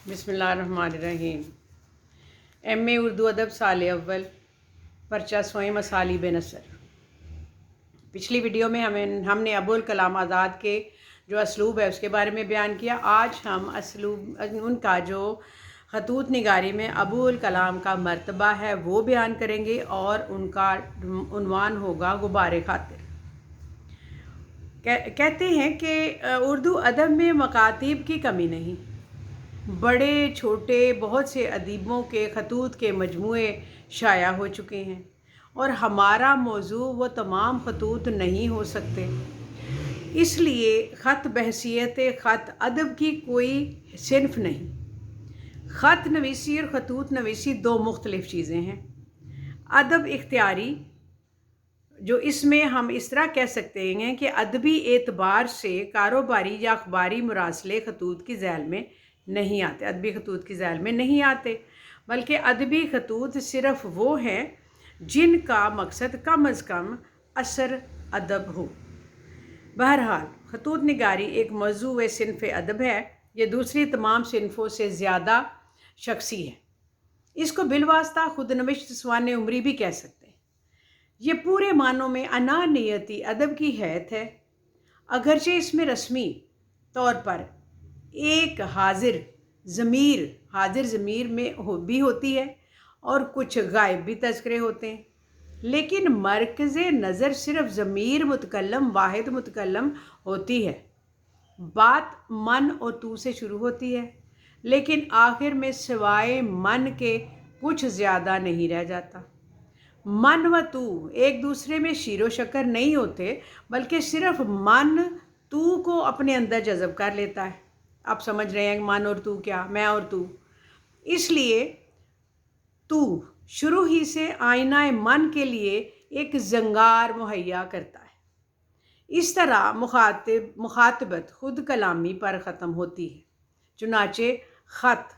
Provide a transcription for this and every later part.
बिस्मिल्लाहिर्रहमानिर्रहीम। एम.ए. उर्दू अदब साल अव्वल, पर्चा स्वयं मसालिब नसर। पिछली वीडियो में हमने अबुल कलाम आज़ाद के जो असलूब है उसके बारे में बयान किया। आज हम असलूब उनका जो खतूत निगारी में अबुल कलाम का मर्तबा है वो बयान करेंगे और उनका उन्वान होगा गुबार खातिर। कहते हैं कि उर्दू अदब में मकातीब की कमी नहीं। बड़े छोटे बहुत से अदीबों के खतूत के मजमूए शाया हो चुके हैं और हमारा मौजू वो तमाम खतूत नहीं हो सकते। इसलिए ख़त बहसीत ख़त अदब की कोई सिनफ नहीं। ख़त नवीसी और खतूत नवीसी दो मुख्तलिफ़ चीज़ें हैं। अदब इख्तियारी, जो इसमें हम इस तरह कह सकते हैं कि अदबी एतबार से कारोबारी या अखबारी मुरासले खतूत की झैल में नहीं आते, अदबी खतूत की झैल में नहीं आते, बल्कि अदबी खतूत सिर्फ़ वो हैं जिनका मकसद कम अज़ कम असर अदब हो। बहरहाल खतूत निगारी एक मौजू व सिनफ़ अदब है। ये दूसरी तमाम सिनफ़ों से ज़्यादा शख्सी है। इसको बिलवास्ता खुद नविश्त स्वान उमरी भी कह सकते हैं। ये पूरे मानों में अनानियती अदब की हैत है, अगरचे इसमें रस्मी तौर पर एक हाजिर ज़मीर में भी होती है और कुछ गायब भी तज़किरे होते हैं, लेकिन मरकज़ नज़र सिर्फ ज़मीर मुतकल्लम वाहिद मुतकल्लम होती है। बात मन और तू से शुरू होती है, लेकिन आखिर में सिवाय मन के कुछ ज़्यादा नहीं रह जाता। मन व तू एक दूसरे में शीरो शक्कर नहीं होते, बल्कि सिर्फ मन तू को अपने अंदर जज़ब कर लेता है। आप समझ रहे हैं मन और तू क्या, मैं और तू। इसलिए तू शुरू ही से आईना मन के लिए एक जंगार मुहैया करता है। इस तरह मुखातबत खुद कलामी पर ख़त्म होती है, चुनाचे ख़त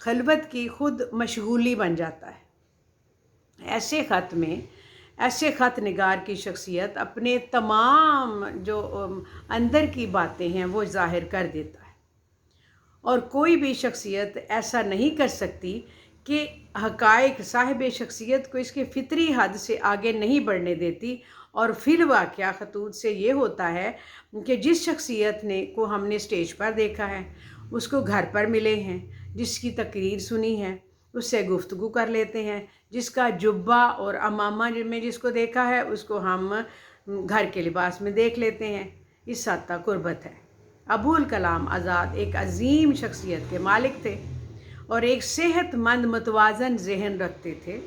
खलवत की खुद मशगूली बन जाता है। ऐसे ख़त निगार की शख्सियत अपने तमाम जो अंदर की बातें हैं वो ज़ाहिर कर देता है, और कोई भी शख्सियत ऐसा नहीं कर सकती कि हक़ाइक़ साहिब शख्सियत को इसके फ़ितरी हद से आगे नहीं बढ़ने देती। और फिर वाक़या खतूत से ये होता है कि जिस शख्सियत को हमने स्टेज पर देखा है, उसको घर पर मिले हैं, जिसकी तकरीर सुनी है उससे गुफ्तगू कर लेते हैं, जिसका जुब्बा और अमामा में जिसको देखा है उसको हम घर के लिबास में देख लेते हैं। इस हद तक कुर्बत है। अबुल कलाम आज़ाद एक अजीम शख्सियत के मालिक थे और एक सेहतमंद मतवाज़न ज़हन रखते थे।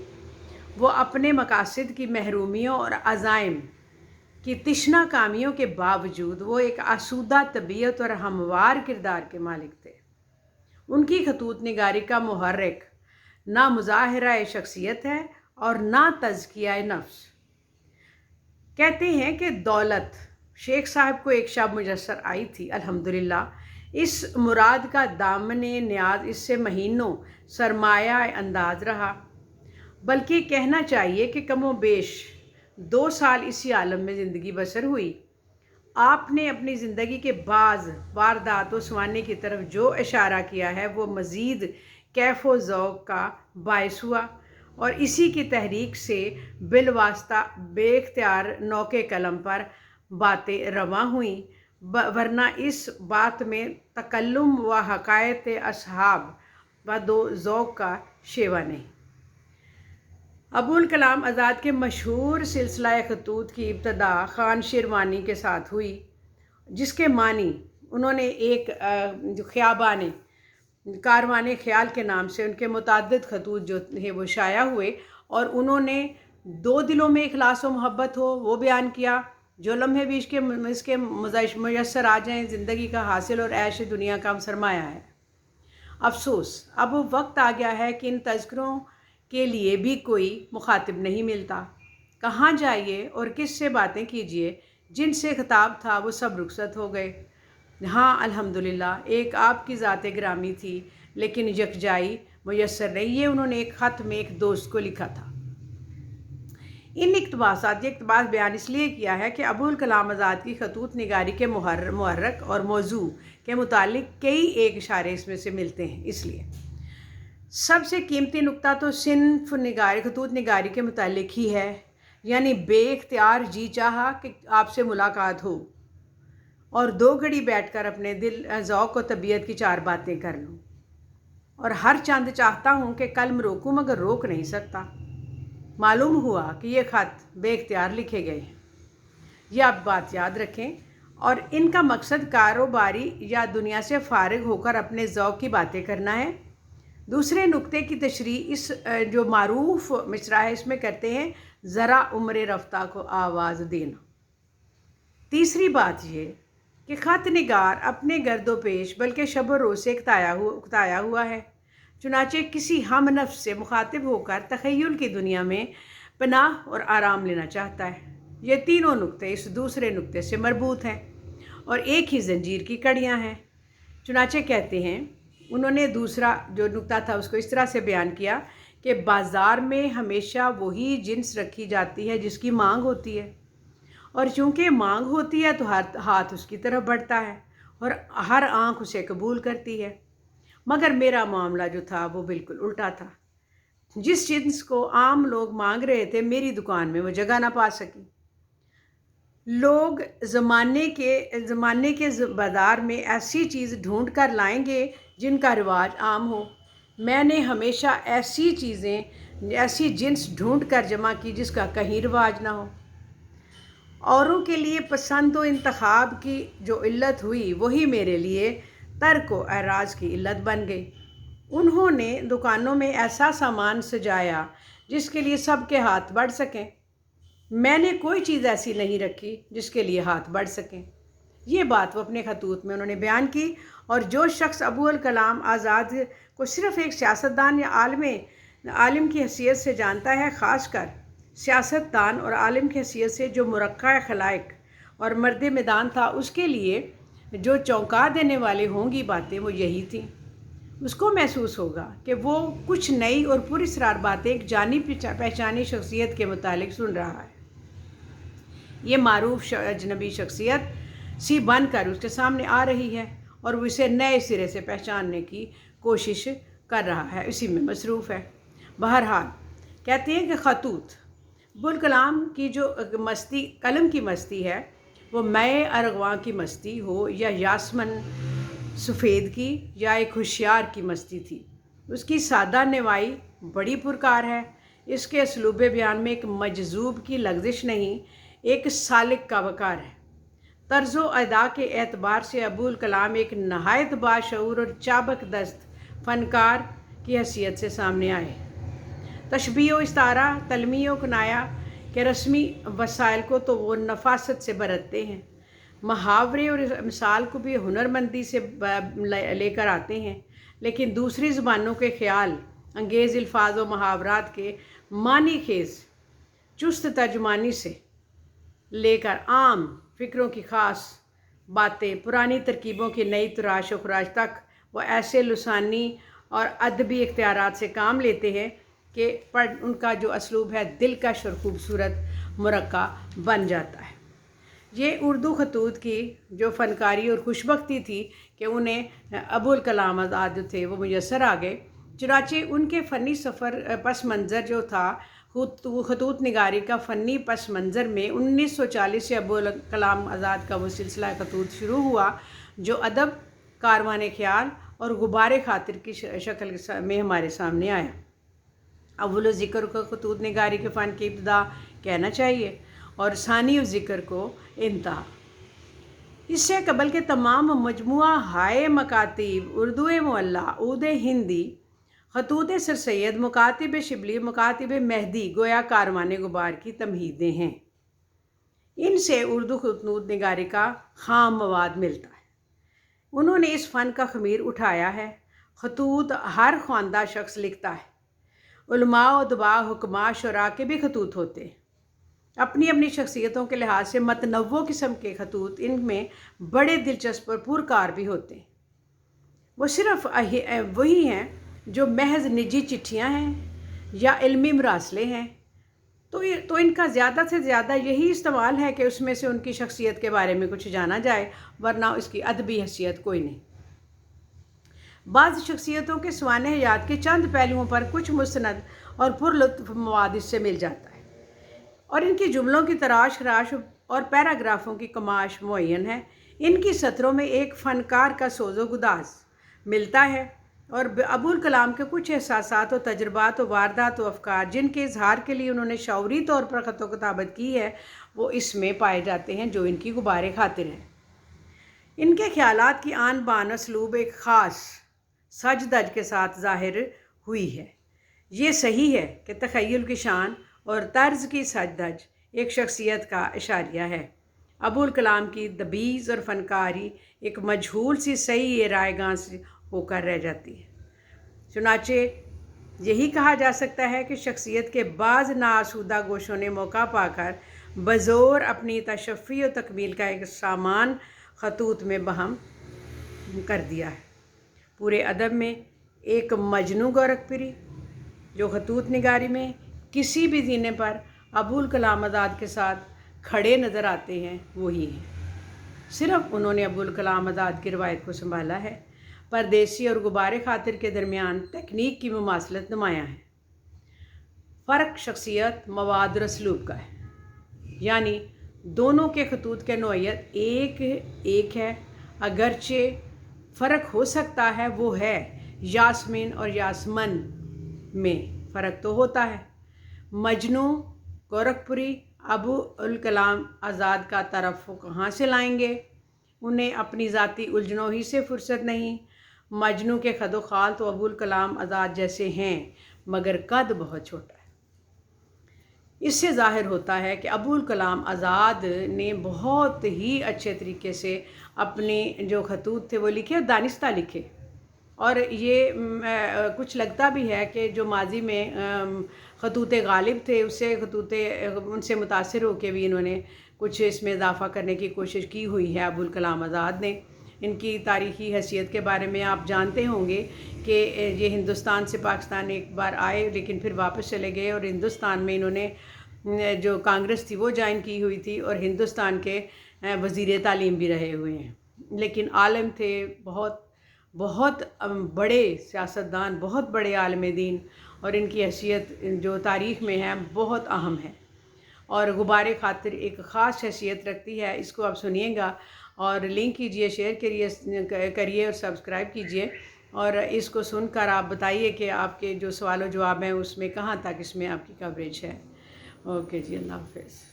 वो अपने मकासद की महरूमियों और अज़ाइम की तिश्ना कामियों के बावजूद वो एक आसूदा तबीयत और हमवार किरदार के मालिक थे। उनकी खतूत निगारी का मुहर्रिक ना मुज़ाहिरा शख्सियत है और ना तज़किया नफ्स। कहते हैं कि दौलत शेख साहब को एक शब मुयस्सर आई थी। अल्हम्दुलिल्लाह इस मुराद का दामने न्याज इससे महीनों सरमाया अंदाज रहा, बल्कि कहना चाहिए कि कमो बेश 2 साल इसी आलम में ज़िंदगी बसर हुई। आपने अपनी ज़िंदगी के बाज़ वारदात व सवाने की तरफ जो इशारा किया है वो मज़ीद कैफ़ व ज़ौक़ का बायस हुआ, और इसी की तहरीक से बिलवास्ता बेख्तियार नौके कलम पर बातें रवां हुई, वरना इस बात में तकल्लुम व हकायत असहाब व दो ज़ौक़ का शेवा नहीं। अबुल कलाम आज़ाद के मशहूर सिलसिला खतूत की इब्तदा ख़ान शेरवानी के साथ हुई, जिसके मानी उन्होंने एक जो ख़याबान कारवाने ख़याल के नाम से उनके मुतअद्दिद खतूत जो है वो शाया हुए, और उन्होंने 2 दिलों में इखलास व मोहब्बत हो वो बयान किया। जो लम्हे भी इसके मुयस्सर आ जाएँ, ज़िंदगी का हासिल और ऐश दुनिया का सरमाया है। अफसोस अब वक्त आ गया है कि इन तज़किरों के लिए भी कोई मुखातिब नहीं मिलता। कहाँ जाइए और किससे बातें कीजिए, जिनसे खिताब था वो सब रुखसत हो गए। हाँ अल्हम्दुलिल्लाह एक आपकी ज़ात ग्रामी थी, लेकिन यकजाई मुयस्सर नहीं। ये उन्होंने एक ख़त में एक दोस्त को लिखा था। इन इक़्तिबास बयान इसलिए किया है कि अबुल कलाम आज़ाद की खतूत निगारी के मुहर्रक और मौजू के मुतालिक कई एक इशारे इसमें से मिलते हैं। इसलिए सबसे कीमती नुक्ता तो सिन्फ निगारी खतूत निगारी के मुतालिक ही है, यानी बेइख्तियार जी चाहा कि आपसे मुलाकात हो और 2 घड़ी बैठकर अपने दिल ज़ौक़ और तबीयत की 4 बातें कर लूँ। और हर चंद चाहता हूँ कि कलम रोकूँ मगर रोक नहीं सकता। मालूम हुआ कि ये ख़त बेइख्तियार लिखे गए हैं। ये आप बात याद रखें। और इनका मकसद कारोबारी या दुनिया से फ़ारिग होकर अपने ज़ौक़ की बातें करना है। दूसरे नुक्ते की तशरीह इस जो मारूफ़ मिसरा है इसमें करते हैं, ज़रा उम्र रफ्ता को आवाज़ देना। तीसरी बात ये कि ख़त निगार अपने गर्दो पेश बल्कि शब रोज़ से उकताया हुआ है, चुनाचे किसी हम नफ्स से मुखातिब होकर तख़य्युल की दुनिया में पनाह और आराम लेना चाहता है। ये तीनों नुक्ते इस दूसरे नुक्ते से मरबूत हैं और एक ही ज़ंजीर की कड़ियाँ हैं। चुनाचे कहते हैं, उन्होंने दूसरा जो नुक्ता था उसको इस तरह से बयान किया कि बाज़ार में हमेशा वही जिन्स रखी जाती है जिसकी मांग होती है, और चूँकि मांग होती है तो हर हाथ उसकी तरफ बढ़ता है और हर आँख उसे कबूल करती है। मगर मेरा मामला जो था वो बिल्कुल उल्टा था। जिस जिन्स को आम लोग मांग रहे थे, मेरी दुकान में वो जगह ना पा सकी। लोग ज़माने के बाज़ार में ऐसी चीज़ ढूंढ कर लाएंगे जिनका रिवाज आम हो। मैंने हमेशा ऐसी चीज़ें, ऐसी जिन्स ढूंढ कर जमा की जिसका कहीं रिवाज ना हो। औरों के लिए पसंद व इंतखाब की जो इल्लत हुई वही मेरे लिए तर्क व एराज़ की इल्लत बन गई। उन्होंने दुकानों में ऐसा सामान सजाया जिसके लिए सबके हाथ बढ़ सकें। मैंने कोई चीज़ ऐसी नहीं रखी जिसके लिए हाथ बढ़ सकें। ये बात वो अपने खतूत में उन्होंने बयान की। और जो शख्स अबुल कलाम आज़ाद को सिर्फ़ एक सियासतदान या आलिम की हैसियत से जानता है, ख़ासकर सियासतदान और आलिम की हैसियत से जो मुरक्का खलाइक और मर्द मैदान था, उसके लिए जो चौंका देने वाली होंगी बातें वो यही थी। उसको महसूस होगा कि वो कुछ नई और पुरअसरार बातें एक जानी पहचानी शख्सियत के मुतालिक सुन रहा है। ये मारूफ अजनबी शख्सियत सी बनकर उसके सामने आ रही है और वो इसे नए सिरे से पहचानने की कोशिश कर रहा है, इसी में मसरूफ़ है। बहरहाल कहते हैं कि खतूत अबुल कलाम की जो मस्ती, कलम की मस्ती है, वो मैं अरगवां की मस्ती हो या यासमन सफ़ेद की या एक होशियार की मस्ती थी। उसकी सादा नवाई बड़ी पुरकार है। इसके असलूब बयान में एक मजजूब की लग्ज़िश नहीं, एक सालिक का वक़ार है। तर्ज़ो अदा के एतबार से अबुल कलाम एक नहायत बाशऊर और चाबक दस्त फ़नकार की हैसियत से सामने आए। तशबीह व इस्तारा, तलमी व कनाया के रस्मी वसाइल को तो वो नफासत से बरतते हैं, मुहावरे और मिसाल को भी हुनरमंदी से लेकर आते हैं, लेकिन दूसरी ज़बानों के ख़याल अंगेज़ अल्फाज व मुहावरात के मानी खेज़ चुस्त तर्जुमानी से लेकर आम फ़िक्रों की ख़ास बातें, पुरानी तरकीबों की नई तराश व खुराश तक वो ऐसे लसानी और अदबी इख्तियारात से काम लेते हैं कि उनका जो असलूब है दिलकश और ख़ूबसूरत मुरक्का बन जाता है। ये उर्दू खतूत की जो फ़नकारी और खुशबख्ती थी कि उन्हें अबुल कलाम आज़ाद जो थे वो मुयस्सर आ गए। चुनाचे उनके फ़नी सफ़र पस मंज़र जो था, खतूत निगारी का फ़नी पस मंज़र में 1940 से अबुल कलाम आज़ाद का वो सिलसिला खतूत शुरू हुआ जो अदब, कारवान ख़याल और गुबार खातिर की शक्ल में हमारे सामने आया। अव्वल ज़िक्र को खतूत निगारी के फ़न की इब्तिदा कहना चाहिए और सानी ज़िक्र को इंतहा। इससे कबल के तमाम मजमुआ हाय मकातिब, उर्दू मुअल्ला, उद हिंदी, खतूत सर सैयद, मुकातिब शिबली, मुकातिब मेहदी गोया कारवान गुबार की तमहीदें हैं। इनसे उर्दू खतूत निगारी का खाम मवाद मिलता है। उन्होंने इस फ़न का ख़मीर उठाया है। खतूत हर ख़वानदा शख्स लिखता है। उलमा, उदबा, हुक्मा, शुरा के भी खतूत होते हैं। अपनी अपनी शख्सियतों के लिहाज से मतनव्वो किस्म के खतूत इनमें बड़े दिलचस्प और पुरकार भी होते हैं। वो सिर्फ़ वही हैं जो महज निजी चिट्ठियाँ हैं या इल्मी मरासले हैं। तो इनका ज़्यादा से ज़्यादा यही इस्तेमाल है कि उसमें से उनकी शख्सियत के बारे में कुछ जाना जाए, वरना इसकी अदबी हैसियत कोई नहीं। बाज़ शख्सियतों के सवाने हयात के चंद पहलुओं पर कुछ मुस्तनद और पुरलुत्फ़ मवाद इससे मिल जाता है, और इनकी जुमलों की तराश खराश और पैराग्राफों की कमाश मुअय्यन है। इनकी सत्रों में एक फ़नकार का सोज़ो गुदाज मिलता है, और अबुल कलाम के कुछ एहसासात और तजुर्बात और वारदात और अफ़कार जिनके इजहार के लिए उन्होंने शौरी तौर पर ख़त व किताबत की है, वो इसमें पाए जाते हैं, जो इनकी गुबार खातिर हैं। इनके ख़यालात की आन बान असलूब एक ख़ास सज धज के साथ ज़ाहिर हुई है। ये सही है कि तख़य्युल की शान और तर्ज की सज धज एक शख्सियत का इशारिया है। अबुल कलाम की दबीज़ और फ़नकारी एक मजहूल सी सही रायगां से होकर रह जाती है। चुनाचे यही कहा जा सकता है कि शख्सियत के बाज़ नाआसूदा गोशों ने मौका पाकर बज़ोर अपनी तशफ़ी और तकमील का एक सामान ख़तूत में बहम कर दिया है। पूरे अदब में एक मजनू गोरखपुरी जो ख़तूत निगारी में किसी भी ज़ीने पर अबुल कलाम आज़ाद के साथ खड़े नज़र आते हैं, वही हैं। सिर्फ़ उन्होंने अबुल कलाम आज़ाद की रवायत को संभाला है। परदेसी और गुबार खातिर के दरमियान तकनीक की मुमासलत नुमायाँ है। फ़र्क शख्सियत, मवाद और असलूब का है, यानी दोनों के खतूत के नौइयत एक है। अगरचे फ़र्क हो सकता है, वो है यास्मीन और यासमन में फ़र्क तो होता है। मजनू गोरखपुरी अबुल कलाम आज़ाद का तरफ वो कहाँ से लाएंगे? उन्हें अपनी ज़ाती उलझनों ही से फुर्सत नहीं। मजनू के खदो खाल तो अबुल कलाम आज़ाद जैसे हैं, मगर कद बहुत छोटा है। इससे ज़ाहिर होता है कि अबुल कलाम आज़ाद ने बहुत ही अच्छे तरीके से अपने जो खतूत थे वो लिखे और दानिस्ता लिखे, और ये कुछ लगता भी है कि जो माजी में खतूत गालिब थे उनसे मुतासिर होकर भी इन्होंने कुछ इसमें इजाफ़ा करने की कोशिश की हुई है अबुल कलाम आज़ाद ने। इनकी तारीख़ी हैसियत के बारे में आप जानते होंगे कि ये हिंदुस्तान से पाकिस्तान एक बार आए, लेकिन फिर वापस चले गए, और हिंदुस्तान में इन्होंने जो कांग्रेस थी वो ज्वाइन की हुई थी, और हिंदुस्तान के वज़ीर तालीम भी रहे हुए हैं। लेकिन आलिम थे, बहुत बहुत बड़े सियासतदान, बहुत बड़े आलिम दीन, और इनकी हैसियत जो तारीख़ में है बहुत अहम है, और गुबार खातिर एक ख़ास हैसियत रखती है। इसको आप सुनिएगा और लिंक कीजिए, शेयर करिए और सब्सक्राइब कीजिए, और इसको सुनकर आप बताइए कि आपके जो सवाल व जवाब हैं उसमें कहाँ तक इसमें आपकी कवरेज है। ओके जी, अल्लाह हाफ़िज़।